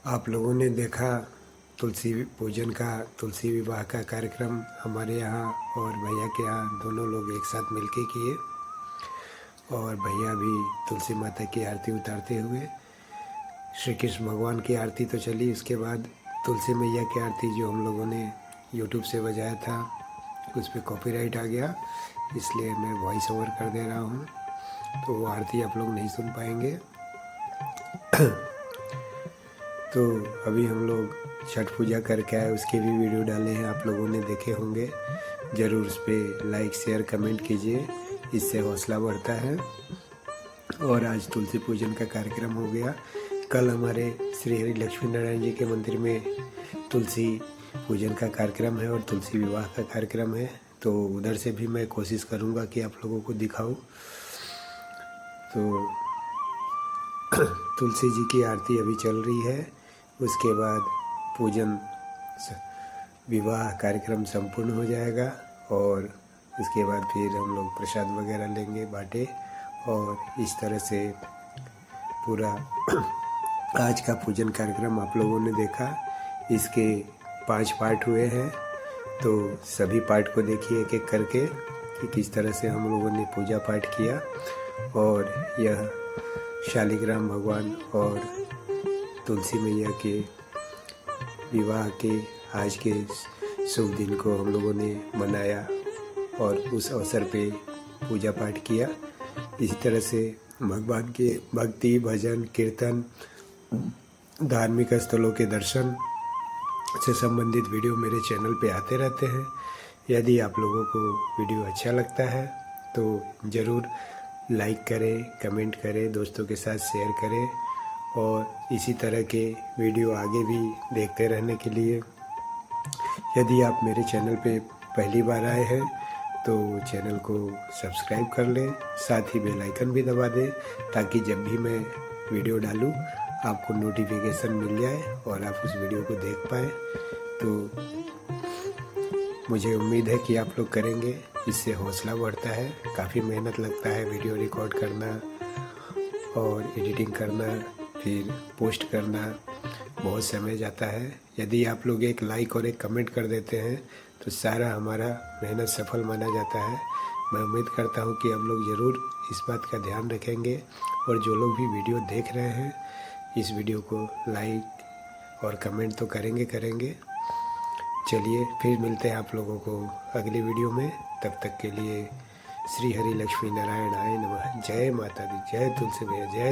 आप लोगों ने देखा तुलसी पूजन का, तुलसी विवाह का कार्यक्रम हमारे यहाँ और भैया के यहाँ दोनों लोग एक साथ मिलके किए। और भैया भी तुलसी माता की आरती उतारते हुए, श्री कृष्ण भगवान की आरती तो चली, उसके बाद तुलसी मैया की आरती जो हम लोगों ने यूट्यूब से बजाया था उस पर कॉपीराइट आ गया, इसलिए मैं वॉइस ओवर कर दे रहा हूँ, तो वो आरती आप लोग नहीं सुन पाएंगे। तो अभी हम लोग छठ पूजा करके आए, उसके भी वीडियो डाले हैं, आप लोगों ने देखे होंगे। ज़रूर उस पर लाइक शेयर कमेंट कीजिए, इससे हौसला बढ़ता है। और आज तुलसी पूजन का कार्यक्रम हो गया। कल हमारे श्री हरि लक्ष्मी नारायण जी के मंदिर में तुलसी पूजन का कार्यक्रम है और तुलसी विवाह का कार्यक्रम है, तो उधर से भी मैं कोशिश करूँगा कि आप लोगों को दिखाऊँ। तो तुलसी जी की आरती अभी चल रही है, उसके बाद पूजन विवाह कार्यक्रम संपूर्ण हो जाएगा और उसके बाद फिर हम लोग प्रसाद वगैरह लेंगे बाटे। और इस तरह से पूरा आज का पूजन कार्यक्रम आप लोगों ने देखा। इसके 5 पार्ट हुए हैं, तो सभी पार्ट को देखिए एक एक करके कि किस तरह से हम लोगों ने पूजा पाठ किया। और यह शालिग्राम भगवान और तुलसी मैया के विवाह के आज के शुभ दिन को हम लोगों ने मनाया और उस अवसर पे पूजा पाठ किया। इसी तरह से भगवान के भक्ति भजन कीर्तन, धार्मिक स्थलों के दर्शन से संबंधित वीडियो मेरे चैनल पे आते रहते हैं। यदि आप लोगों को वीडियो अच्छा लगता है तो ज़रूर लाइक करें, कमेंट करें, दोस्तों के साथ शेयर करें। और इसी तरह के वीडियो आगे भी देखते रहने के लिए यदि आप मेरे चैनल पे पहली बार आए हैं तो चैनल को सब्सक्राइब कर लें, साथ ही बेल आइकन भी दबा दें ताकि जब भी मैं वीडियो डालूं आपको नोटिफिकेशन मिल जाए और आप उस वीडियो को देख पाएँ। तो मुझे उम्मीद है कि आप लोग करेंगे, इससे हौसला बढ़ता है। काफ़ी मेहनत लगता है वीडियो रिकॉर्ड करना और एडिटिंग करना, फिर पोस्ट करना, बहुत समय जाता है। यदि आप लोग एक लाइक और एक कमेंट कर देते हैं तो सारा हमारा मेहनत सफल माना जाता है। मैं उम्मीद करता हूँ कि आप लोग ज़रूर इस बात का ध्यान रखेंगे और जो लोग भी वीडियो देख रहे हैं इस वीडियो को लाइक और कमेंट तो करेंगे। चलिए फिर मिलते हैं आप लोगों को अगली वीडियो में। तब तक के लिए श्री हरि लक्ष्मी नारायण आय नमः। जय माता दी, जय तुलसी मैया, जय